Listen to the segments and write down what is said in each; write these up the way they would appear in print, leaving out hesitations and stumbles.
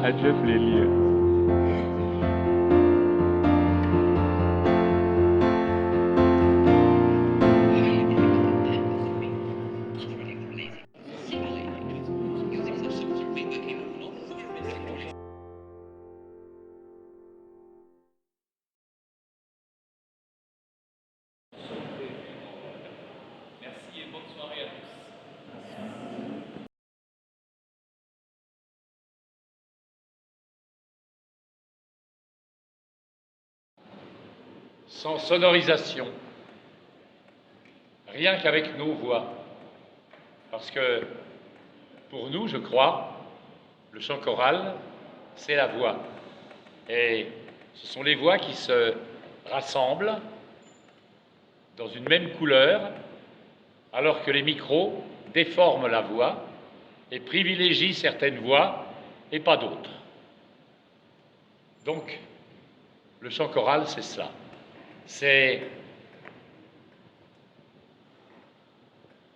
à Jeff les lire. Merci et bonne soirée à tous. Sans sonorisation, rien qu'avec nos voix, parce que pour nous, je crois, le chant choral, c'est la voix. Et ce sont les voix qui se rassemblent dans une même couleur, alors que les micros déforment la voix et privilégient certaines voix et pas d'autres. Donc, le chant choral, c'est cela. C'est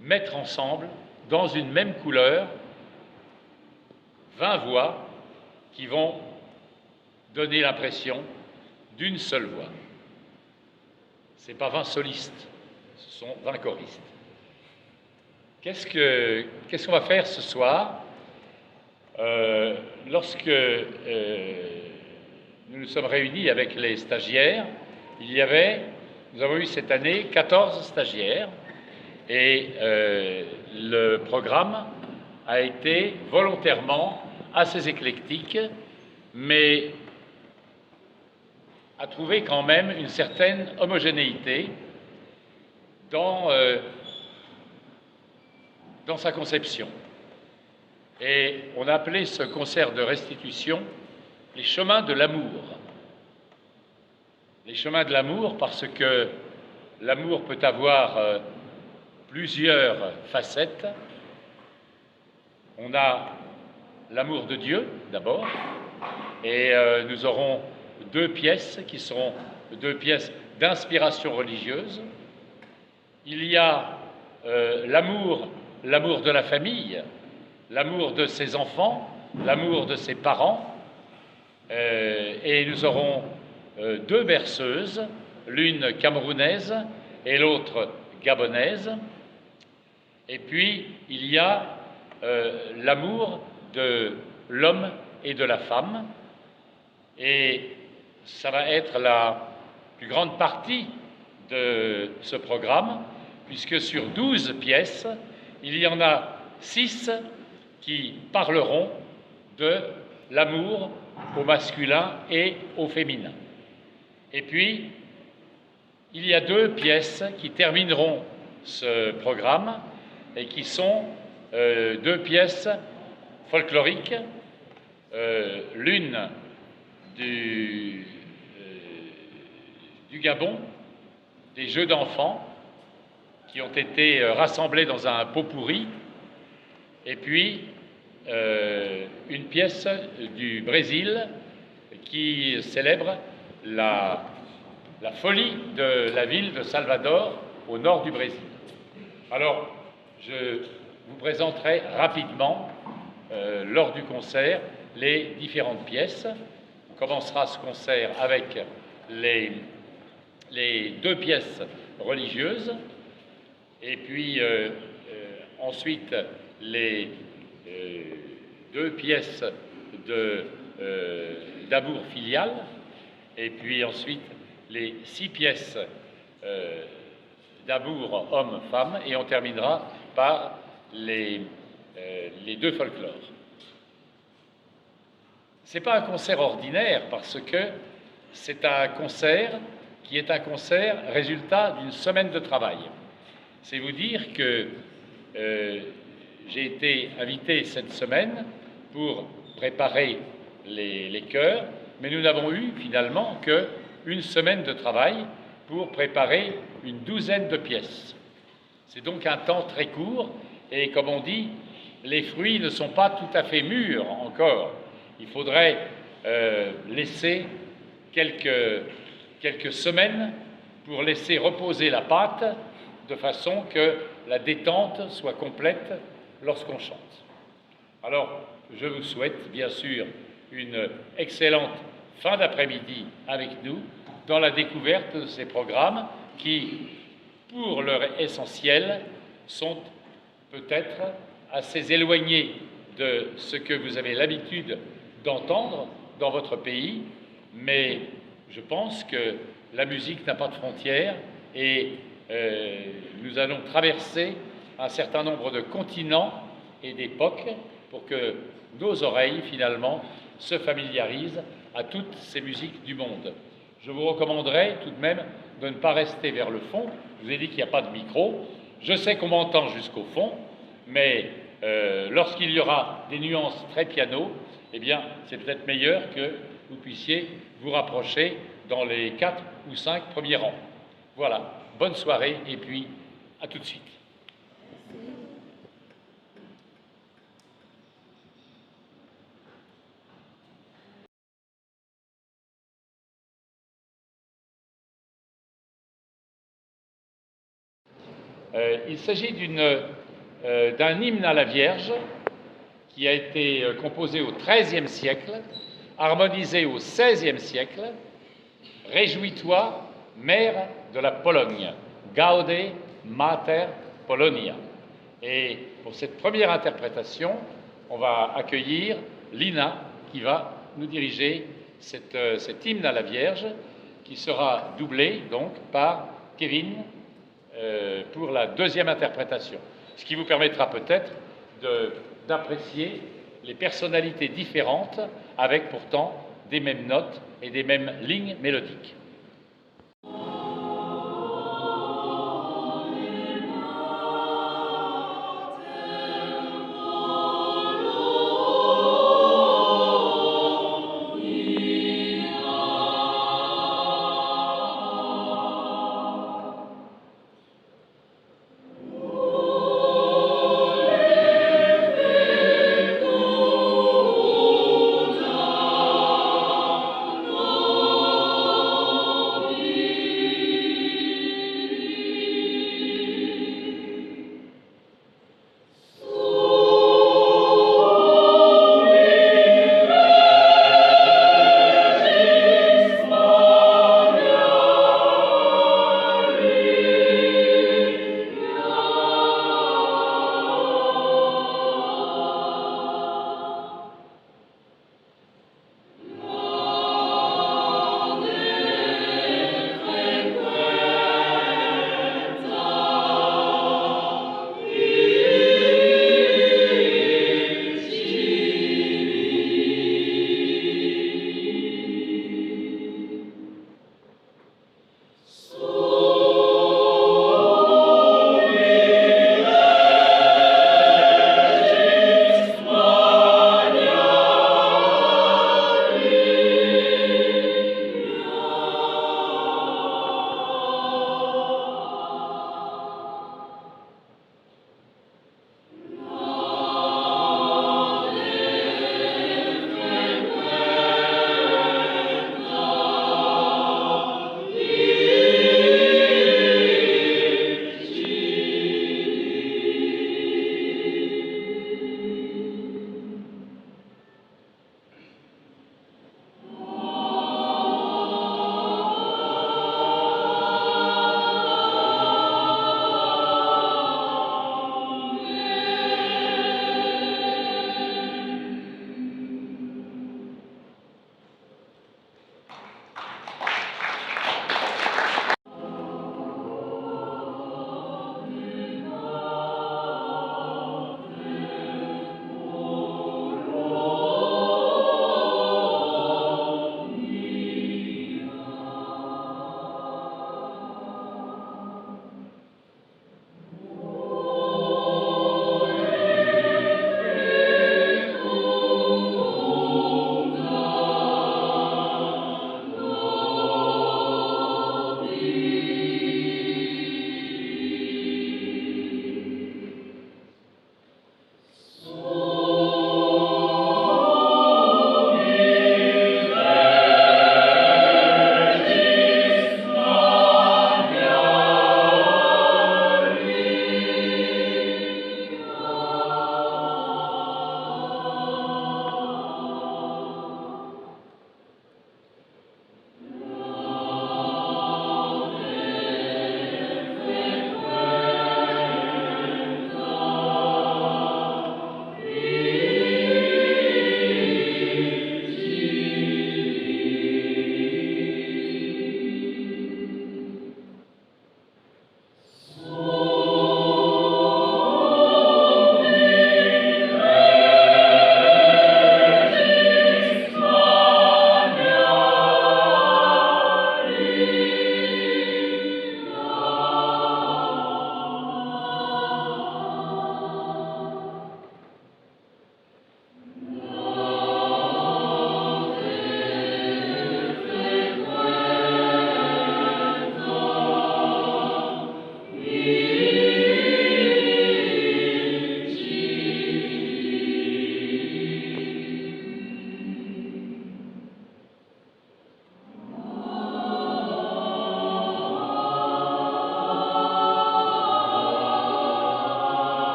mettre ensemble, dans une même couleur, 20 voix qui vont donner l'impression d'une seule voix. Ce n'est pas 20 solistes, ce sont 20 choristes. Qu'est-ce qu'on va faire ce soir lorsque nous nous sommes réunis avec les stagiaires? Nous avons eu cette année 14 stagiaires et le programme a été volontairement assez éclectique, mais a trouvé quand même une certaine homogénéité dans sa conception. Et on a appelé ce concert de restitution les chemins de l'amour. Les chemins de l'amour parce que l'amour peut avoir plusieurs facettes. On a l'amour de Dieu d'abord, et nous aurons 2 pièces qui seront 2 pièces d'inspiration religieuse. Il y a l'amour de la famille, l'amour de ses enfants, l'amour de ses parents, et nous aurons 2 berceuses, l'une camerounaise et l'autre gabonaise. Et puis, il y a l'amour de l'homme et de la femme. Et ça va être la plus grande partie de ce programme, puisque sur 12 pièces, il y en a 6 qui parleront de l'amour au masculin et au féminin. Et puis, il y a 2 pièces qui termineront ce programme et qui sont 2 pièces folkloriques, l'une du Gabon, des jeux d'enfants qui ont été rassemblés dans un pot pourri, et puis une pièce du Brésil qui célèbre la folie de la ville de Salvador, au nord du Brésil. Alors, je vous présenterai rapidement, lors du concert, les différentes pièces. On commencera ce concert avec les 2 pièces religieuses, et puis ensuite les 2 pièces d'amour filial, et puis ensuite les 6 pièces d'amour homme-femme, et on terminera par les 2 folklores. Ce n'est pas un concert ordinaire, parce que c'est un concert qui est un concert résultat d'une semaine de travail. C'est vous dire que j'ai été invité cette semaine pour préparer les chœurs, mais nous n'avons eu finalement qu'une semaine de travail pour préparer une 12aine de pièces. C'est donc un temps très court, et comme on dit, les fruits ne sont pas tout à fait mûrs encore. Il faudrait laisser quelques semaines pour laisser reposer la pâte, de façon que la détente soit complète lorsqu'on chante. Alors, je vous souhaite bien sûr une excellente fin d'après-midi avec nous dans la découverte de ces programmes qui, pour leur essentiel, sont peut-être assez éloignés de ce que vous avez l'habitude d'entendre dans votre pays, mais je pense que la musique n'a pas de frontières et nous allons traverser un certain nombre de continents et d'époques pour que nos oreilles, finalement, se familiarisent à toutes ces musiques du monde. Je vous recommanderais tout de même de ne pas rester vers le fond. Je vous ai dit qu'il n'y a pas de micro. Je sais qu'on m'entend jusqu'au fond, mais lorsqu'il y aura des nuances très piano, eh bien, c'est peut-être meilleur que vous puissiez vous rapprocher dans les 4 ou 5 premiers rangs. Voilà, bonne soirée et puis à tout de suite. Il s'agit d'un hymne à la Vierge qui a été composé au XIIIe siècle, harmonisé au XVIe siècle. Réjouis-toi, mère de la Pologne, Gaude Mater Polonia. Et pour cette première interprétation, on va accueillir Lina qui va nous diriger cet hymne à la Vierge qui sera doublé donc par Kevin pour la deuxième interprétation, ce qui vous permettra peut-être d'apprécier les personnalités différentes avec pourtant des mêmes notes et des mêmes lignes mélodiques.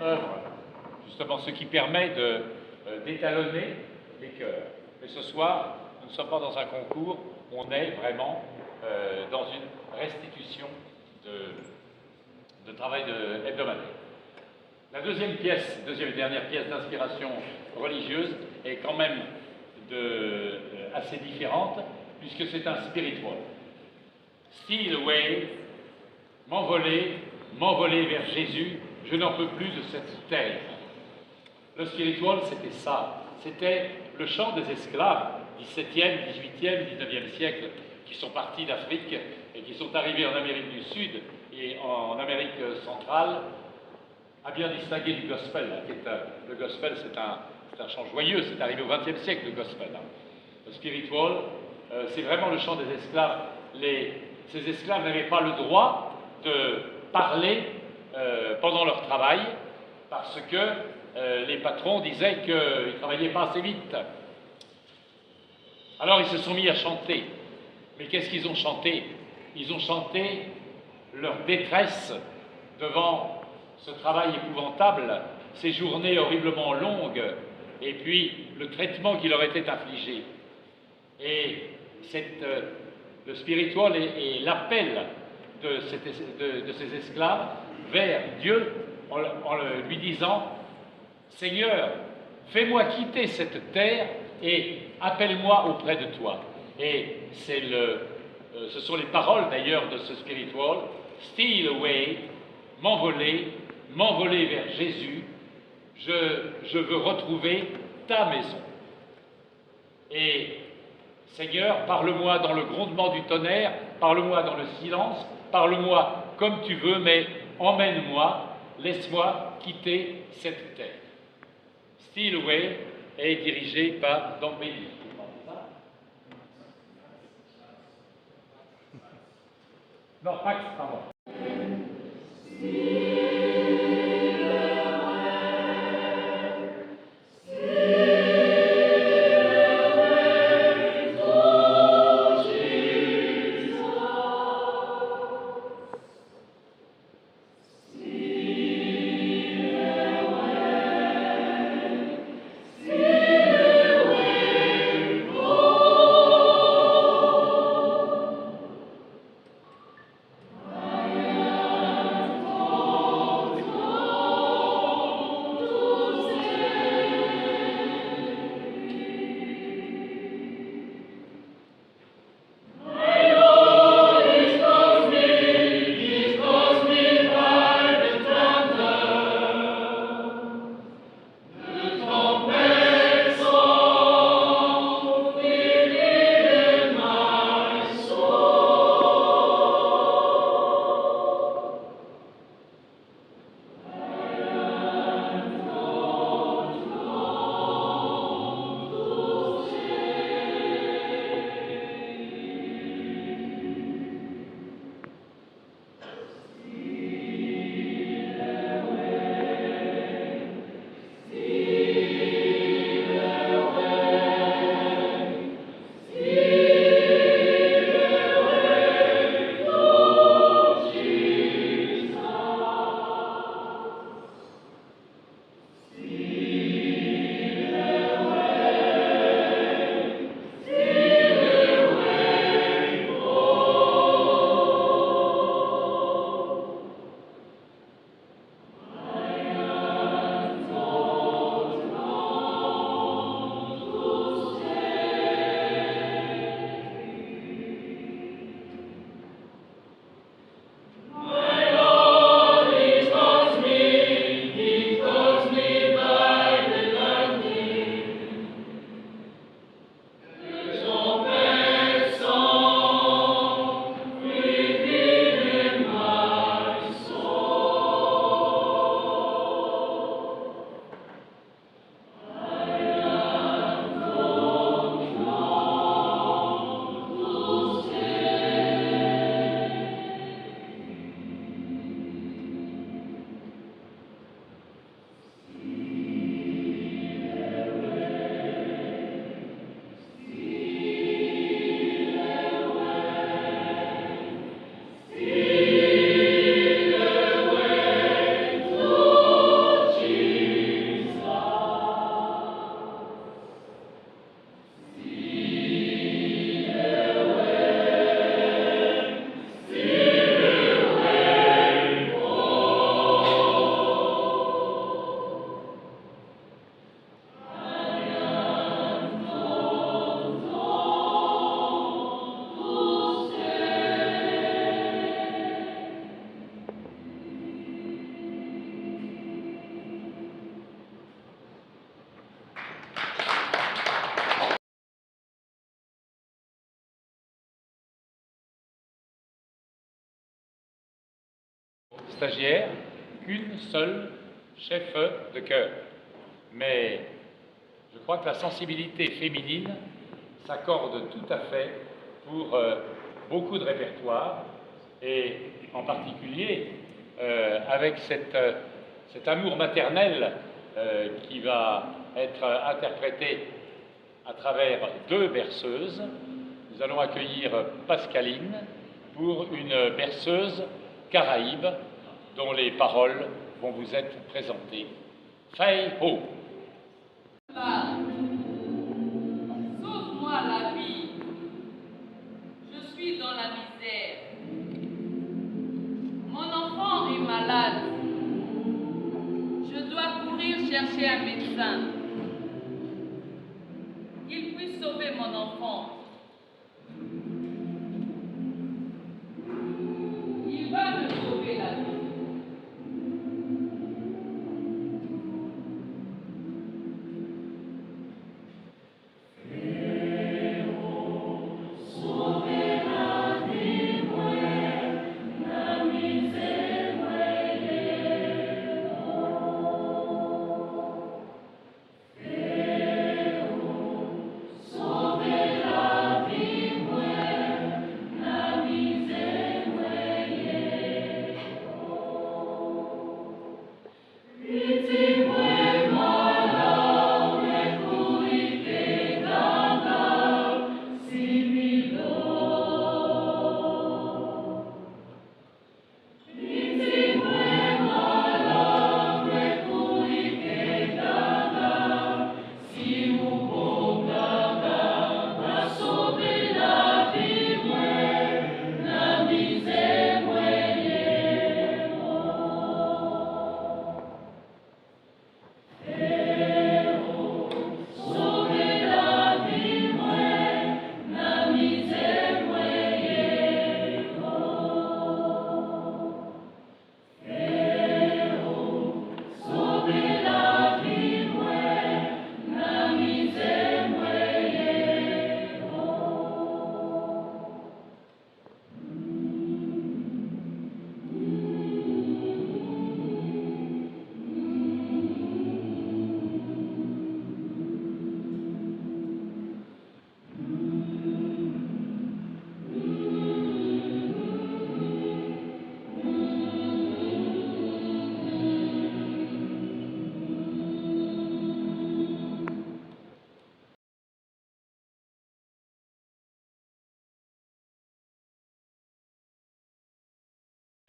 œuvre, justement ce qui permet d'étalonner les cœurs. Mais ce soir, nous ne sommes pas dans un concours, on est vraiment dans une restitution de travail hebdomadaire. La deuxième et dernière pièce d'inspiration religieuse est quand même assez différente, puisque c'est un spiritual. Steal away, m'envoler vers Jésus, je n'en peux plus de cette terre. Le spiritual, c'était ça. C'était le chant des esclaves, 17e, 18e, 19e siècle, qui sont partis d'Afrique et qui sont arrivés en Amérique du Sud et en Amérique centrale, à bien distinguer du gospel. Le gospel, c'est un chant joyeux, c'est arrivé au XXe siècle, le gospel. Le spiritual, c'est vraiment le chant des esclaves. Ces esclaves n'avaient pas le droit de parler pendant leur travail, parce que les patrons disaient qu'ils ne travaillaient pas assez vite. Alors ils se sont mis à chanter. Mais qu'est-ce qu'ils ont chanté? Ils ont chanté leur détresse devant ce travail épouvantable, ces journées horriblement longues, et puis le traitement qui leur était infligé. Et le spiritual est l'appel de ces esclaves vers Dieu en lui disant: Seigneur, fais-moi quitter cette terre et appelle-moi auprès de toi. Et ce sont les paroles d'ailleurs de ce spiritual: Steal away, m'envoler vers Jésus, je veux retrouver ta maison. Et Seigneur, parle-moi dans le grondement du tonnerre, parle-moi dans le silence, parle-moi comme tu veux, mais emmène-moi, laisse-moi quitter cette terre. Steal away est dirigé par Don Belli. Non, Pax, pardon. stagiaire qu'une seule chef de chœur. Mais je crois que la sensibilité féminine s'accorde tout à fait pour beaucoup de répertoires, et en particulier avec cet amour maternel qui va être interprété à travers deux berceuses. Nous allons accueillir Pascaline pour une berceuse caraïbe dont les paroles vont vous être présentées. Fei Ho. Sauve-moi la vie. Je suis dans la misère. Mon enfant est malade. Je dois courir chercher un médecin. Il puisse sauver mon enfant. Il va me sauver la vie.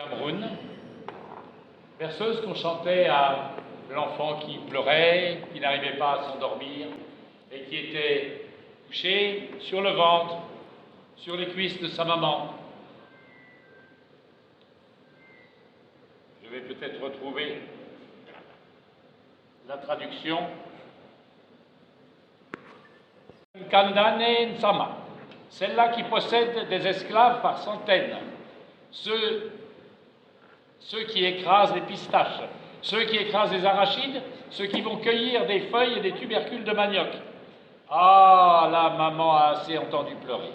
Cameroun, berceuse qu'on chantait à l'enfant qui pleurait, qui n'arrivait pas à s'endormir et qui était couché sur le ventre, sur les cuisses de sa maman. Je vais peut-être retrouver la traduction. Kandane Nsama, celle-là qui possède des esclaves par centaines, ceux qui écrasent les pistaches, ceux qui écrasent les arachides, ceux qui vont cueillir des feuilles et des tubercules de manioc. Ah, la maman a assez entendu pleurer.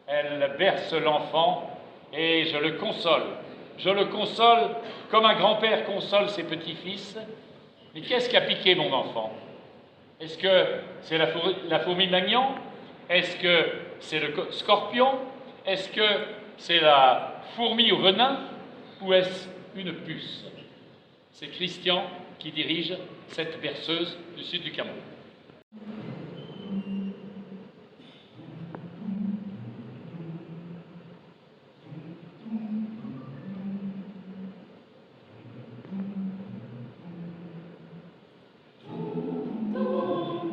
Elle berce l'enfant et je le console. Je le console comme un grand-père console ses petits-fils. Mais qu'est-ce qui a piqué mon enfant? Est-ce que c'est la fourmi magnon? Est-ce que c'est le scorpion? Est-ce que c'est la fourmi au venin? Ou est-ce une puce? C'est Christian qui dirige cette berceuse du sud du Cameroun. Oh,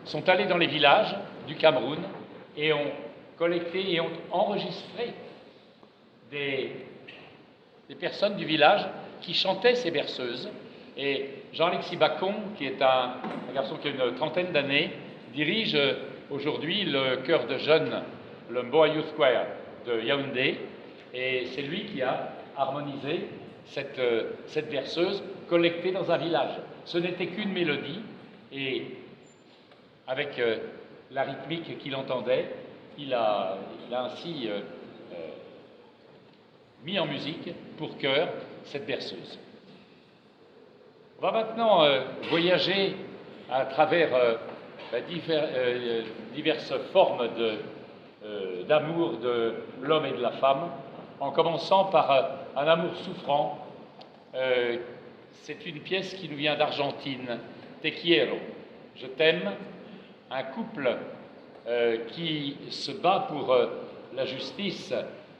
sont allés dans les villages du Cameroun et ont collecté et ont enregistré des personnes du village qui chantaient ces berceuses. Et Jean-Alexis Bacon, qui est un garçon qui a une trentaine d'années, dirige aujourd'hui le chœur de jeunes, le Mboa Youth Choir de Yaoundé, et c'est lui qui a harmonisé cette berceuse collectée dans un village. Ce n'était qu'une mélodie, et avec la rythmique qu'il entendait, il a ainsi mis en musique pour chœur cette berceuse. On va maintenant voyager à travers diverses formes d'amour de l'homme et de la femme, en commençant par un amour souffrant. C'est une pièce qui nous vient d'Argentine, Te quiero, je t'aime, un couple qui se bat pour la justice,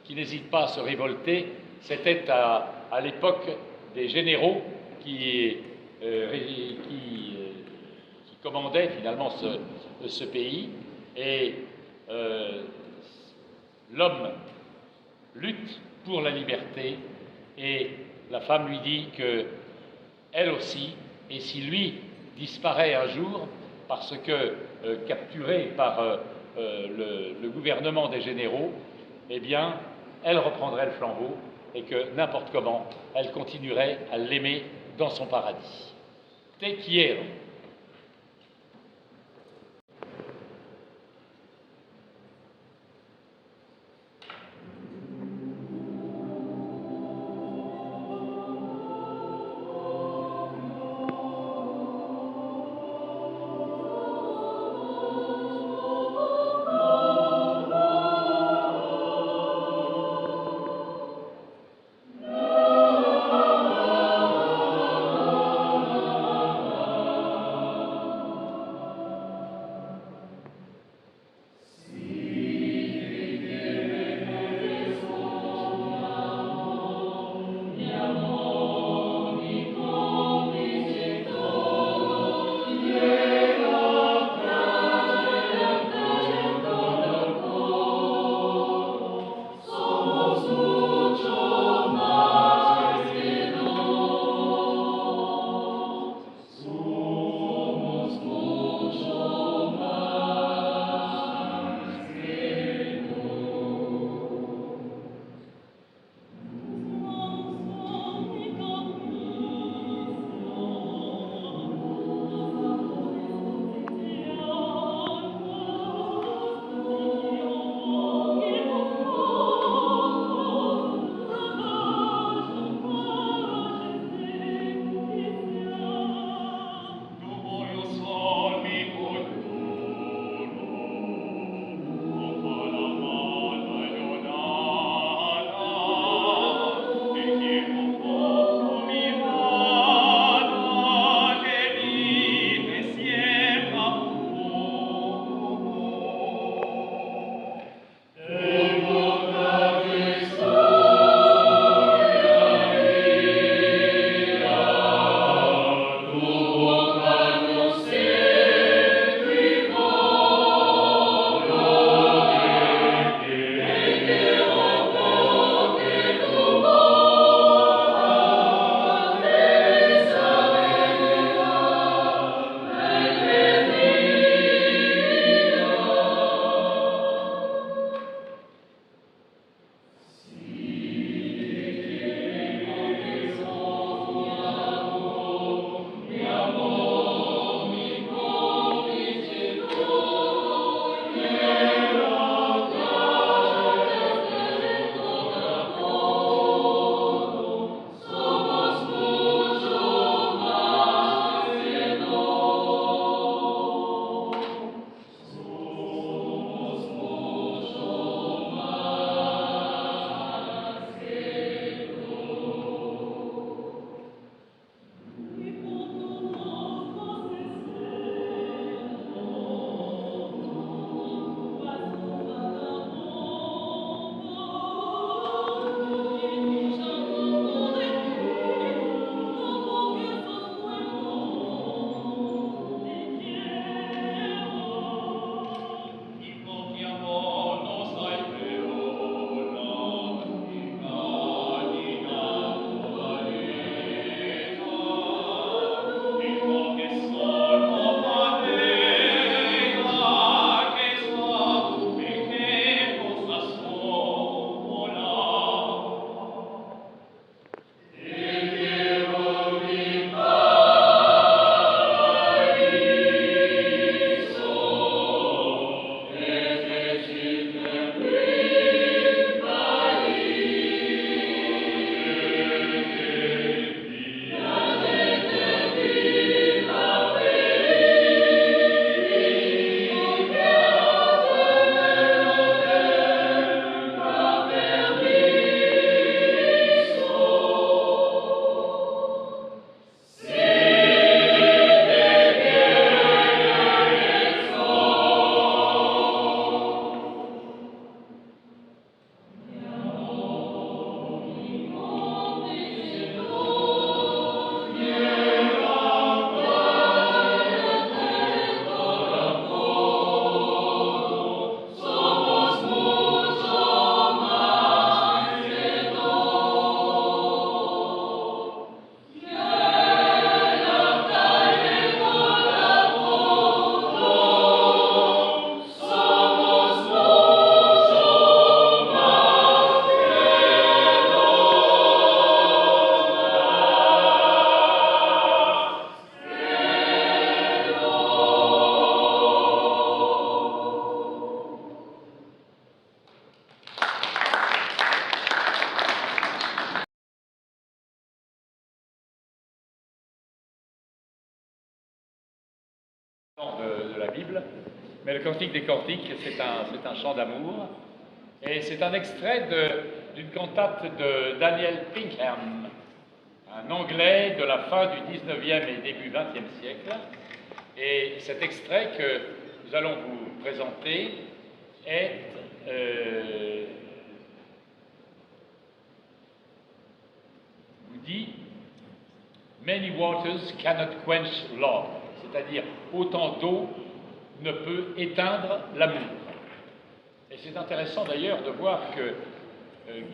qui n'hésite pas à se révolter. C'était à l'époque des généraux qui commandaient finalement ce pays, et l'homme lutte pour la liberté, et la femme lui dit que elle aussi, et si lui disparaît un jour parce que capturé par le gouvernement des généraux, eh bien, elle reprendrait le flambeau, et que n'importe comment, elle continuerait à l'aimer dans son paradis. Te quiero. mais le Cantique des Cantiques, c'est un chant d'amour. Et c'est un extrait d'une cantate de Daniel Pinkham, un Anglais de la fin du 19e et début 20e siècle. Et cet extrait que nous allons vous présenter vous dit « Many waters cannot quench love », c'est-à-dire autant d'eau ne peut éteindre l'amour. Et c'est intéressant d'ailleurs de voir que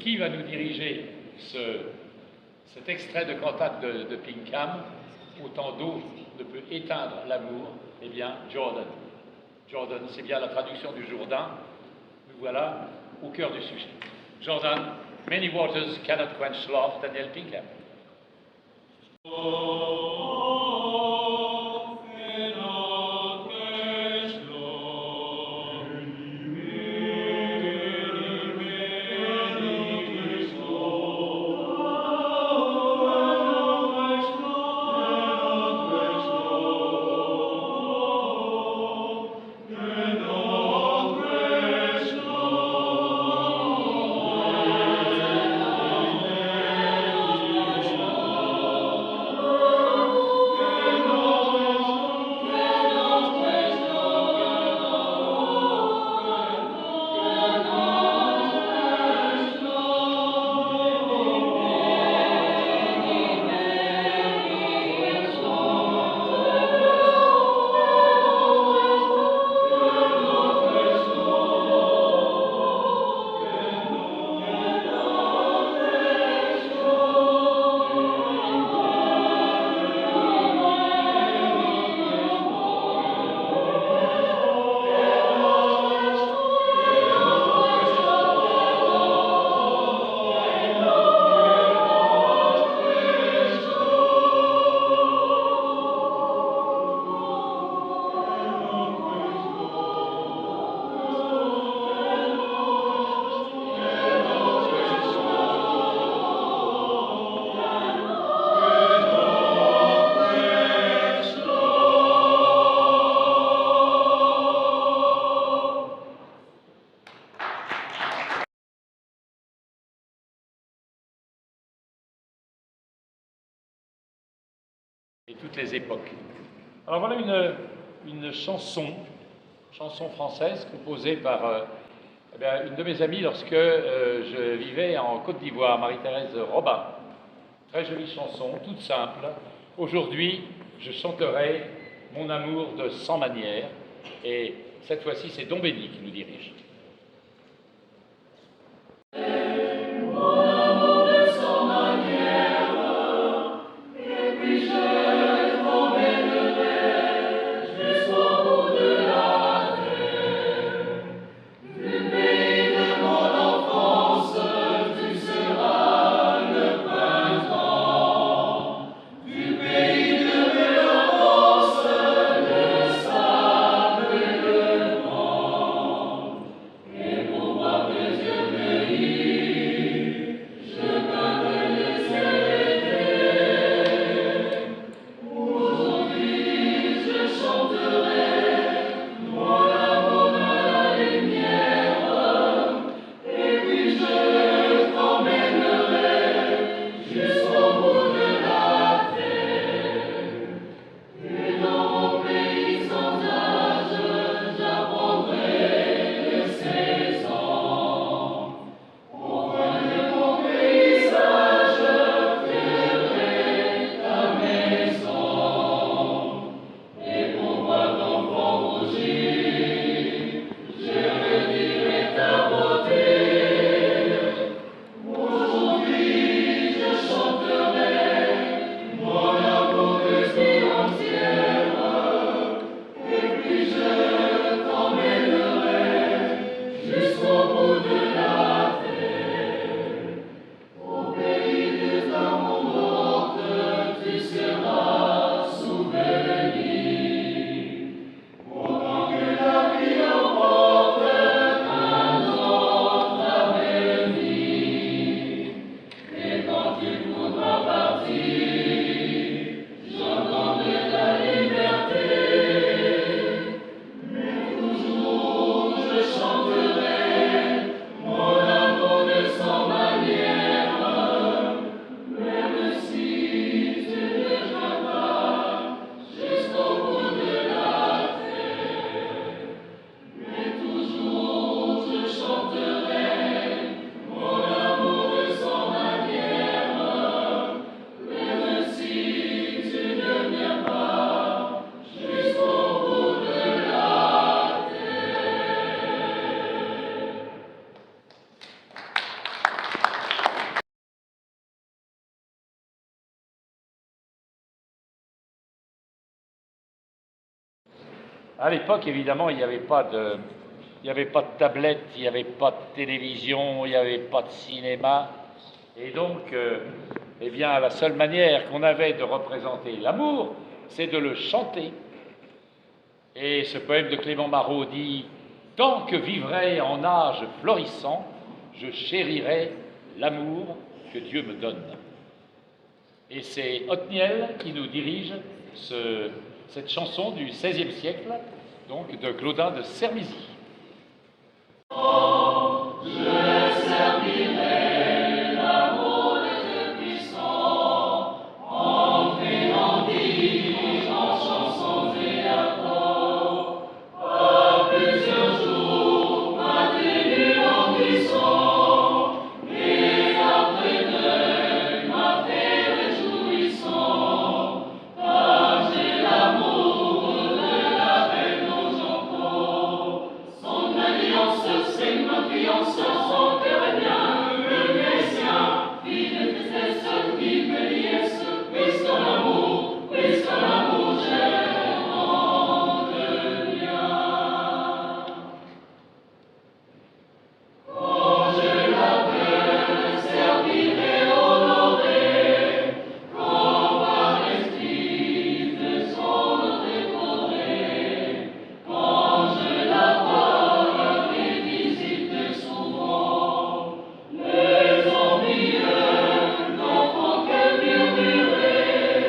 qui va nous diriger cet extrait de cantate de Pinkham, « Autant d'eau ne peut éteindre l'amour », eh bien Jordan. Jordan, c'est bien la traduction du Jourdain. Nous voilà au cœur du sujet. Jordan, « Many waters cannot quench love », Daniel Pinkham. Et toutes les époques. Alors voilà une chanson française composée par une de mes amies lorsque je vivais en Côte d'Ivoire, Marie-Thérèse Robin. Très jolie chanson, toute simple. Aujourd'hui, je chanterai Mon amour de 100 manières. Et cette fois-ci, c'est Don Béni qui nous dirige. À l'époque, évidemment, il n'y avait pas de tablette, il n'y avait pas de télévision, il n'y avait pas de cinéma. Et donc, eh bien, la seule manière qu'on avait de représenter l'amour, c'est de le chanter. Et ce poème de Clément Marot dit « Tant que vivrai en âge florissant, je chérirai l'amour que Dieu me donne. » Et c'est Hothniel qui nous dirige cette chanson du XVIe siècle, donc de Claudin de Sermizy. Oh, je servirai l'amour de Dieu puissant, en mélodie, en chansons et accords, par plusieurs jours, malgré languissant, et après deuil, ma paix réjouissant, car j'ai l'amour de la reine aux enfants. Son alliance, c'est ma fiance, son cœur est bien, le Messia, fille de tristesse, vive liesse, puisqu'en l'amour, j'ai tant de liens. Quand je la veux, servirai, honorer, quand par l'esprit de son nom décoré, quand je la vois et visite souvent, les envieux n'en font que murmurer,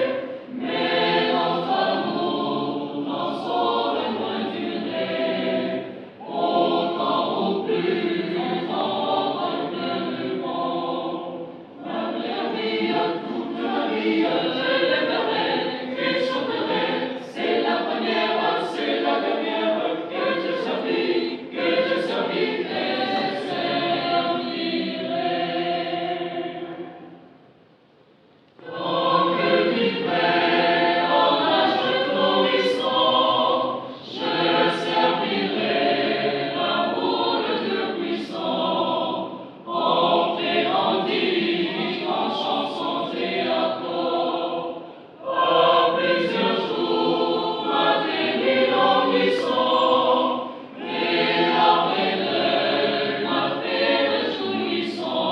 mais notre amour n'en saurait moins durer, autant ou plus longtemps que le vent. Ma mère vie, toute ma vie, je l'aimerai et chanterai, c'est la première, c'est la dernière, que je servirai, et servirai. Tant que vivrai en âge florissant, je servirai l'amour de Dieu puissant, en ferrandis, en chansons et accords, par plusieurs jours, malgré les languissants, et après deuil, ma paix réjouissant,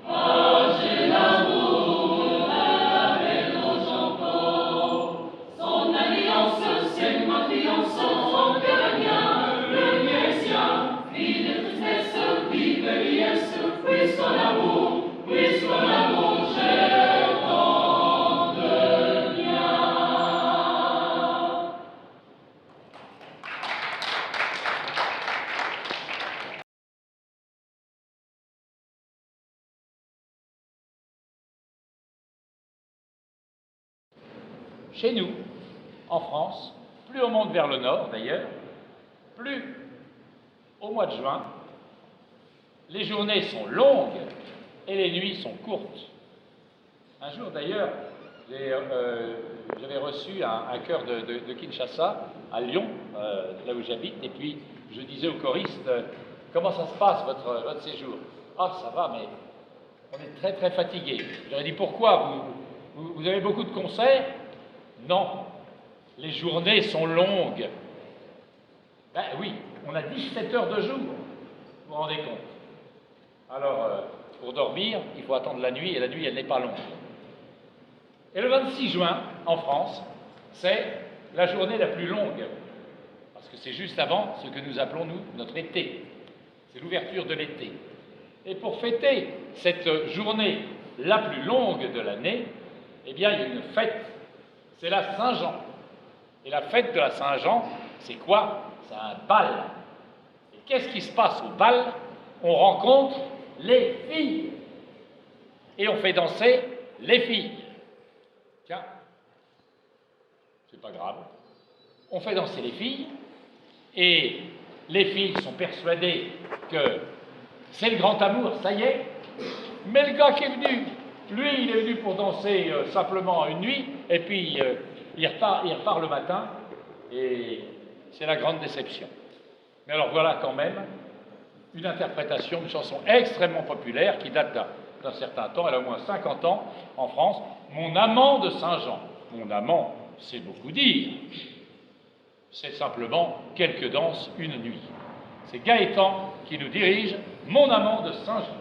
car j'ai l'amour de la reine aux enfants. Son alliance, c'est ma fiance, son cœur est bien, le Messia, fille de tristesse, vive liesse, puisqu'en l'amour, j'ai tant de liens. Chez nous, en France, plus on monte vers le nord d'ailleurs, plus au mois de juin, les journées sont longues et les nuits sont courtes. Un jour d'ailleurs, j'avais reçu un chœur de Kinshasa, à Lyon, là où j'habite, et puis je disais aux choristes, comment ça se passe votre séjour? Ah, ça va, mais on est très très fatigué. J'aurais dit, pourquoi? Vous avez beaucoup de concerts? Non, les journées sont longues. Ben oui, on a 17 heures de jour, vous vous rendez compte? Alors, pour dormir, il faut attendre la nuit, et la nuit, elle n'est pas longue. Et le 26 juin, en France, c'est la journée la plus longue, parce que c'est juste avant ce que nous appelons, nous, notre été. C'est l'ouverture de l'été. Et pour fêter cette journée la plus longue de l'année, eh bien, il y a une fête, c'est la Saint-Jean. Et la fête de la Saint-Jean, c'est quoi? C'est un bal. Et qu'est-ce qui se passe au bal? On rencontre les filles. Et on fait danser les filles. Tiens, c'est pas grave. On fait danser les filles, et les filles sont persuadées que c'est le grand amour, ça y est. Mais le gars qui est venu, lui, il est venu pour danser simplement une nuit, et puis il repart le matin, et c'est la grande déception. Mais alors voilà quand même une interprétation d'une chanson extrêmement populaire qui date d'un certain temps, elle a au moins 50 ans en France, Mon amant de Saint-Jean. Mon amant, c'est beaucoup dire. c'est simplement quelques danses une nuit. C'est Gaëtan qui nous dirige Mon amant de Saint-Jean.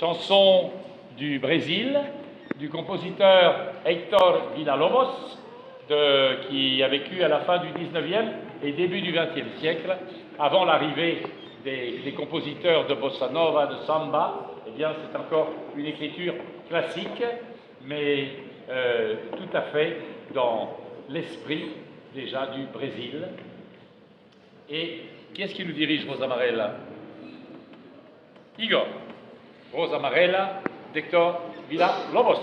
Chanson du Brésil, du compositeur Héctor Villa-Lobos, qui a vécu à la fin du 19e et début du 20e siècle, avant l'arrivée des compositeurs de bossa nova, de samba. Eh bien, c'est encore une écriture classique, mais tout à fait dans l'esprit déjà du Brésil. Et qui est-ce qui nous dirige, Rosa Amarela? Igor. Rosa Amarela, d'Héctor Villa-Lobos.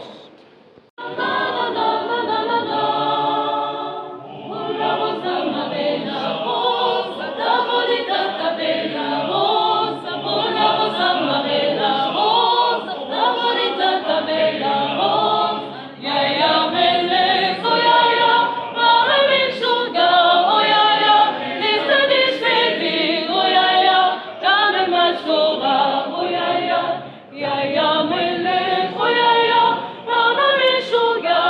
Ya ya melek, oh ya ya, bana bir şurga.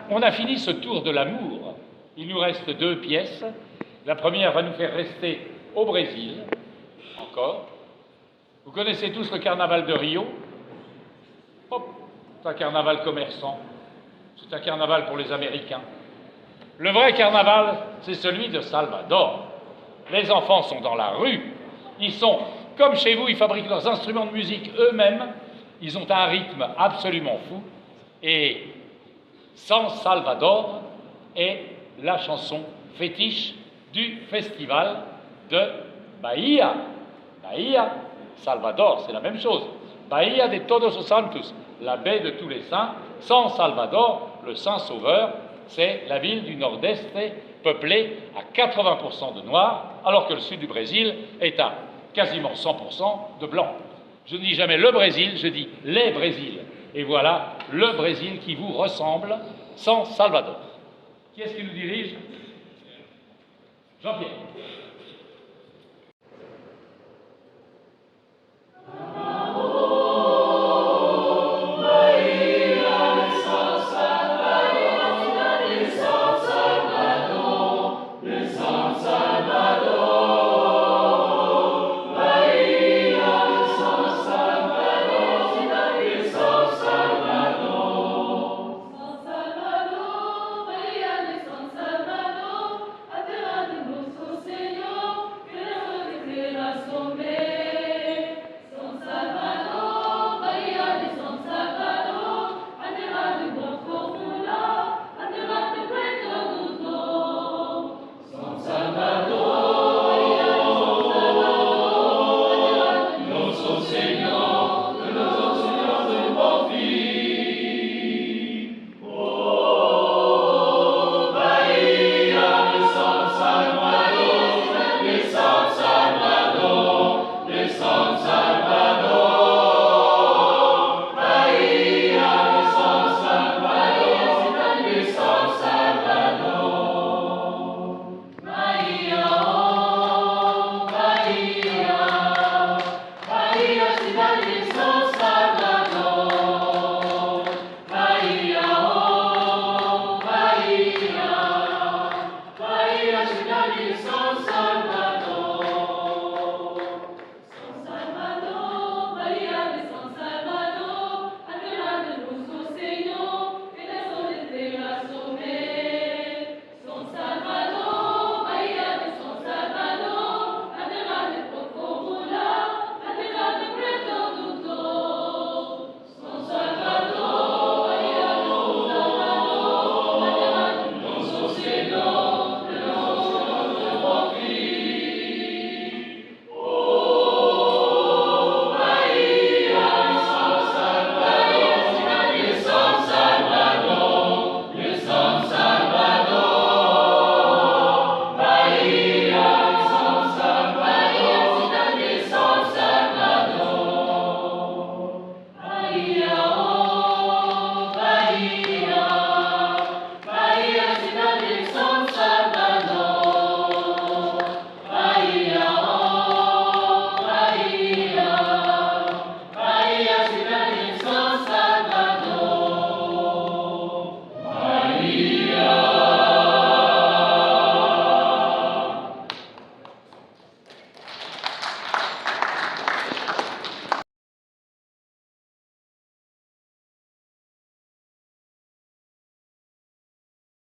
on a fini ce tour de l'amour. Il nous reste 2 pièces. La première va nous faire rester au Brésil, encore. Vous connaissez tous le carnaval de Rio? Hop, c'est un carnaval commerçant. C'est un carnaval pour les Américains. Le vrai carnaval, c'est celui de Salvador. Les enfants sont dans la rue. Ils sont, comme chez vous, ils fabriquent leurs instruments de musique eux-mêmes. Ils ont un rythme absolument fou. Et San Salvador est la chanson fétiche du festival de Bahia. Bahia, Salvador, c'est la même chose. Bahia de Todos os Santos, la baie de tous les saints. San Salvador, le Saint Sauveur, c'est la ville du Nord-Est peuplée à 80% de Noirs, alors que le sud du Brésil est à quasiment 100% de Blancs. Je ne dis jamais le Brésil, je dis les Brésils. Et voilà le Brésil qui vous ressemble, San Salvador. Qui est-ce qui nous dirige? Jean-Pierre.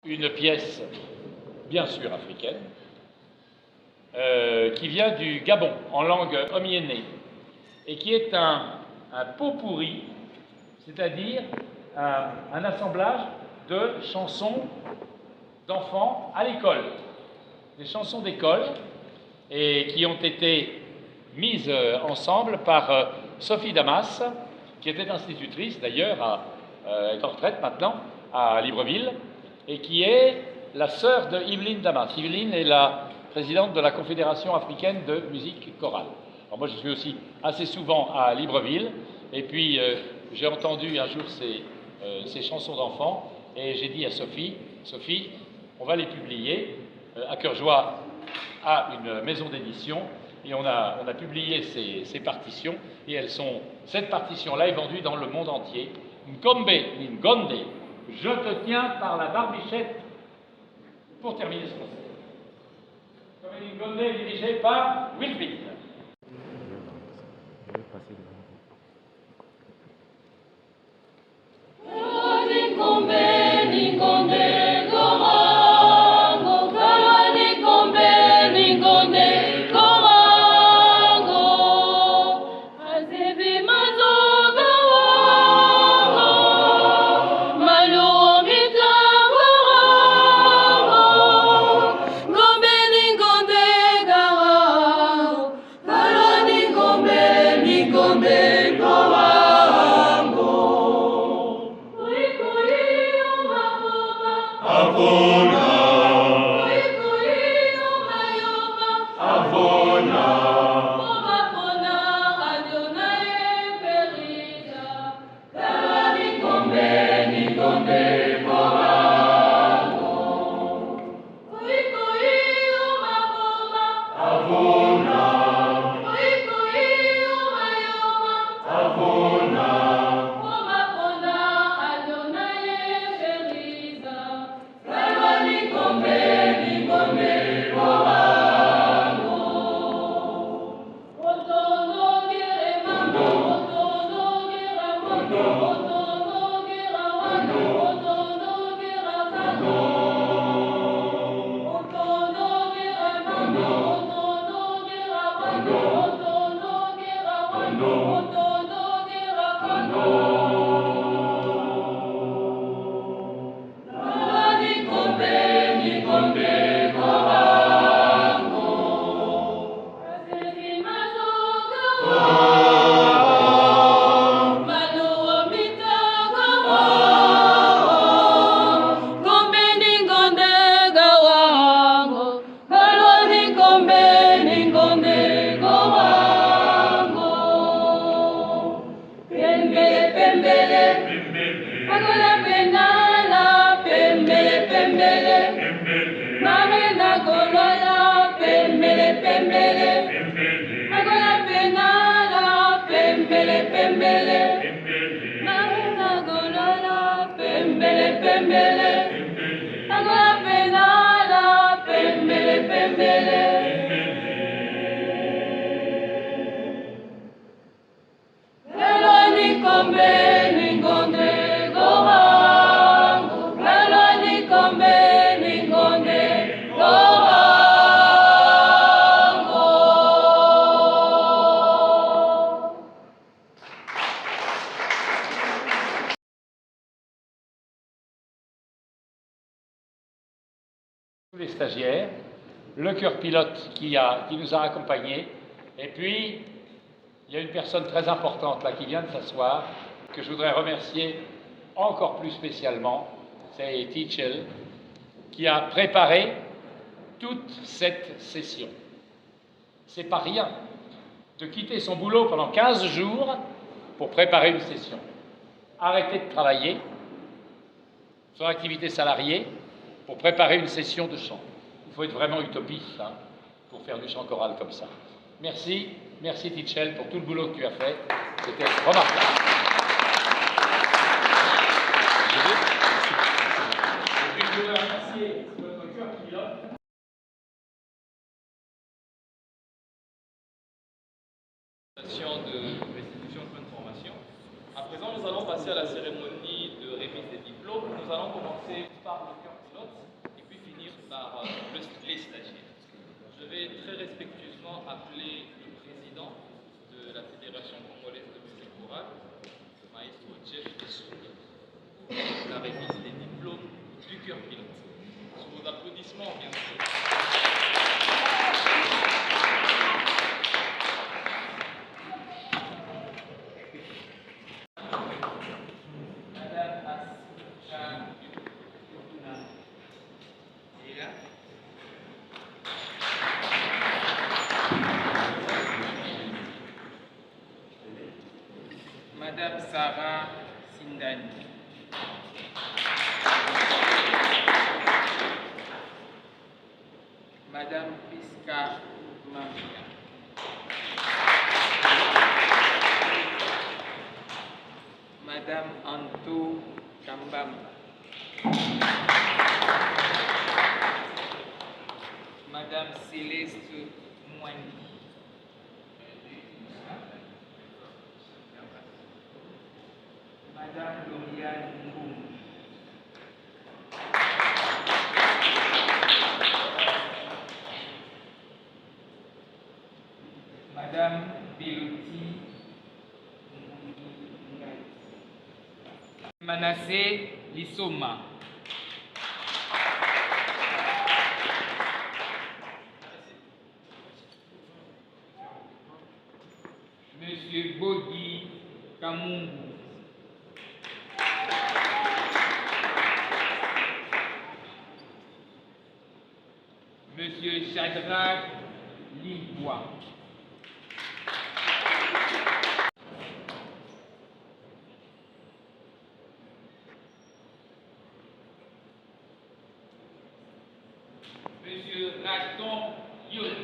Une pièce, bien sûr africaine, qui vient du Gabon, en langue omiénée, et qui est un pot pourri, c'est-à-dire un assemblage de chansons d'enfants à l'école, des chansons d'école, et qui ont été mises ensemble par Sophie Damas, qui était institutrice d'ailleurs, est en retraite maintenant, à Libreville, et qui est la sœur de Yveline Damas. Yveline est la présidente de la Confédération africaine de musique chorale. Alors moi, je suis aussi assez souvent à Libreville, et puis j'ai entendu un jour ces chansons d'enfants, et j'ai dit à Sophie, on va les publier. À Cœur-Joie a une maison d'édition, et on a publié ces partitions, et cette partition-là est vendue dans le monde entier. Nkombe, Ngonde, Je te tiens par la barbichette pour terminer ce concert. Comédie Gondé dirigée par Wilfried. Les stagiaires, le chœur pilote qui nous a accompagnés, et puis il y a une personne très importante là qui vient de s'asseoir, que je voudrais remercier encore plus spécialement, c'est Tichel, qui a préparé toute cette session. C'est pas rien de quitter son boulot pendant 15 jours pour préparer une session. Arrêter de travailler, son activité salariée, pour préparer une session de chant. Il faut être vraiment utopiste pour faire du chant choral comme ça. Merci, merci Tichel pour tout le boulot que tu as fait. C'était remarquable. Et puis je voudrais remercier notre chœur pilote. De restitution de fin de formation. À présent, nous allons passer à la cérémonie de remise des diplômes. Nous allons commencer par le chœur pilote et puis finir par les stagiaires. Je vais très respectueusement appeler le président de la Fédération congolaise de musique chorale, le maestro Jeff Essoudi, pour la remise des diplômes du chœur pilote. Sous vos applaudissements, bien sûr. Madame Sarah Sindani. Madame Piska Mafia. Madame Anto Kambamba. Madame Céleste Moigny. Madame Lauriane Ngoum. Madame Beloti Ngai. Manassé Lissoma. Monsieur Bodi Kamungu. Monsieur Shadrach Limbois. Monsieur Raston Youn.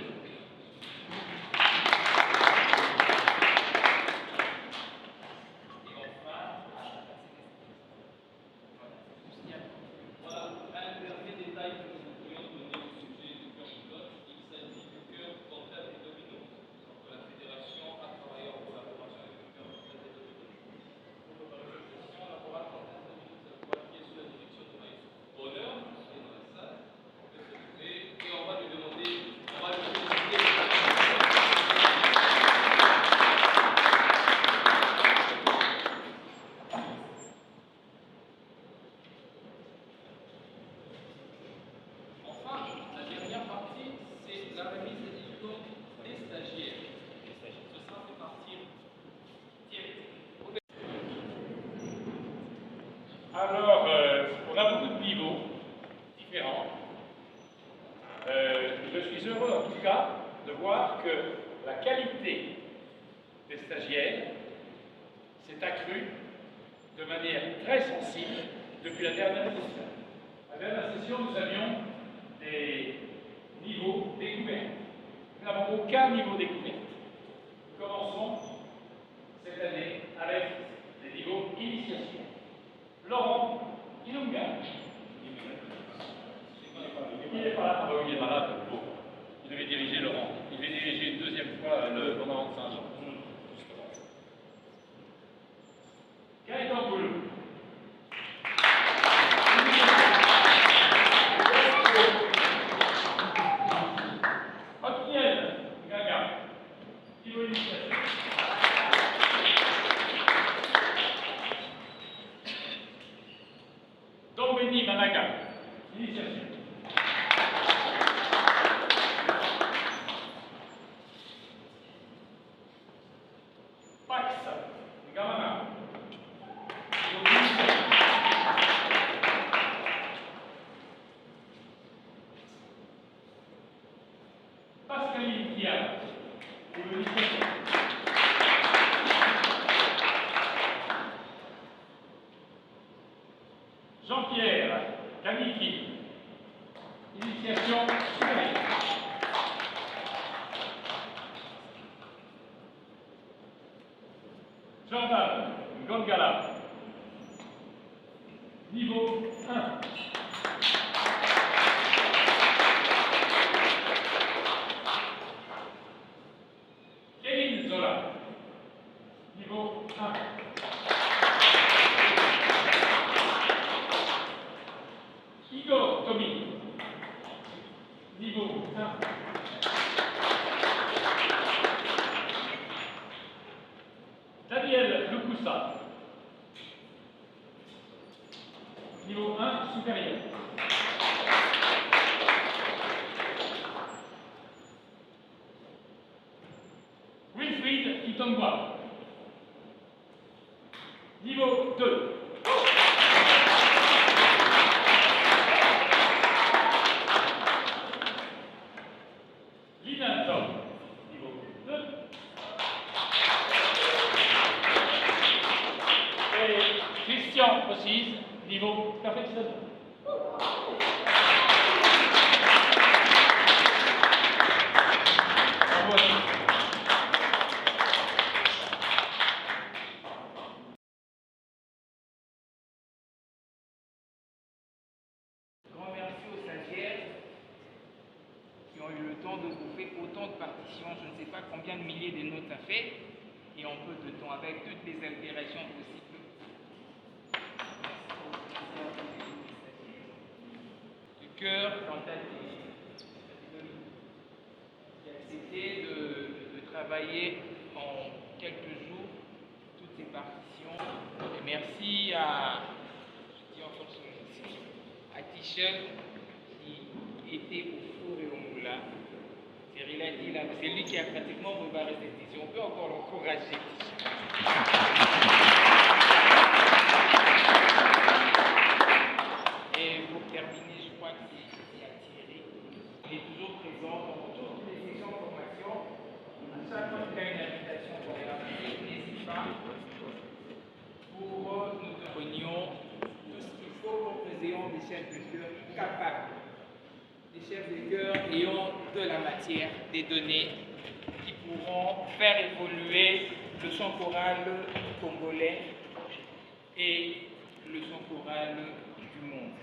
Alors, on a beaucoup de niveaux différents. Je suis heureux en tout cas de voir que la qualité des stagiaires s'est accrue de manière très sensible depuis la dernière session. À la dernière session, nous avions des niveaux découverts. Nous n'avons aucun niveau découvert. Nous commençons cette année avec des niveaux initiation. Laurent Ilunga. Il n'est pas là. Il est malade. Bon. Il devait diriger Laurent. Il devait diriger une deuxième fois le tournament de Saint-Jean. Gaëtan Boulou. Otniel Gaga. Niveau initiation. Dombeni Managa, initiation. Pax Gamana. Pascaline Dia. Jean-Pierre Kaniki, initiation supérieure. Jordan Gongala, niveau 1. Kevin Zola, niveau 1. Igor Tomi, niveau 1. Daniel Lukusa, niveau 1 supérieur. Wilfried Itongwa, niveau 2. Linanzon, niveau 2. Et Christian Ossise, niveau perfectionneur. eu le temps de bouffer autant de partitions. Je ne sais pas combien de milliers de notes ça fait, et en peu de temps, avec toutes les altérations possibles. Le chœur, quant à lui, qui a accepté de travailler en quelques jours toutes ces partitions. Et merci à, je dis encore son nom, à Tichel, qui était au four et au moulin. Il a dit là, c'est lui qui a pratiquement préparé cette édition. On peut encore l'encourager. Et pour terminer, je crois que c'est à Thierry. Il est toujours présent dans toutes les sessions de formation. À chaque fois qu'il y a une invitation pour les rappeler, n'hésite pas pour nous prenions tout ce qu'il faut pour que nous ayons des chefs de cœur capables. Des chefs de chœur ayant de la matière, des données qui pourront faire évoluer le chant choral congolais et le chant choral du monde.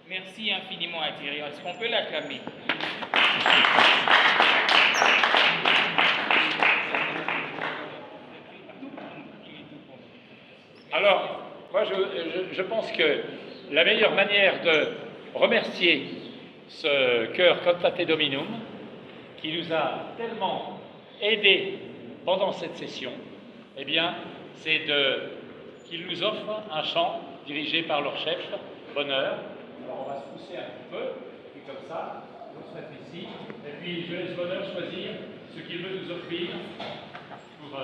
Merci infiniment à Thierry. Est-ce qu'on peut l'acclamer? Alors, moi je pense que la meilleure manière de remercier ce chœur Cantate Dominum, qui nous a tellement aidés pendant cette session, eh bien, c'est qu'ils nous offrent un chant dirigé par leur chef, Bonheur. Alors on va se pousser un petit peu, et comme ça, on se met ici, et puis je laisse Bonheur choisir ce qu'il veut nous offrir pour...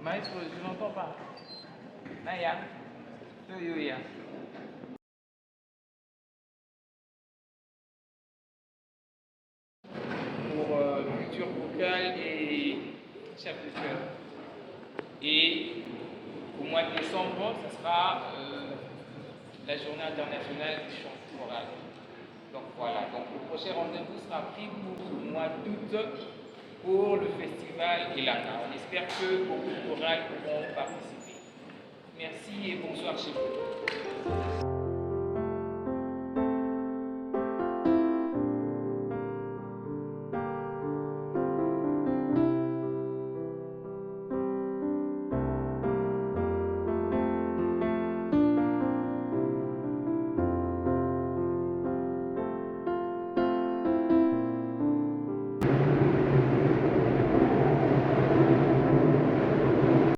Maestro, je n'entends pas. Naya, Toyoya. Pour culture vocale et chef de chœur. Et au mois de décembre, ce sera la journée internationale du chant choral. Donc voilà, donc le prochain rendez-vous sera pris pour le mois d'août pour le festival Elana. On espère que beaucoup de chorales pourront participer. Merci et bonsoir chez vous.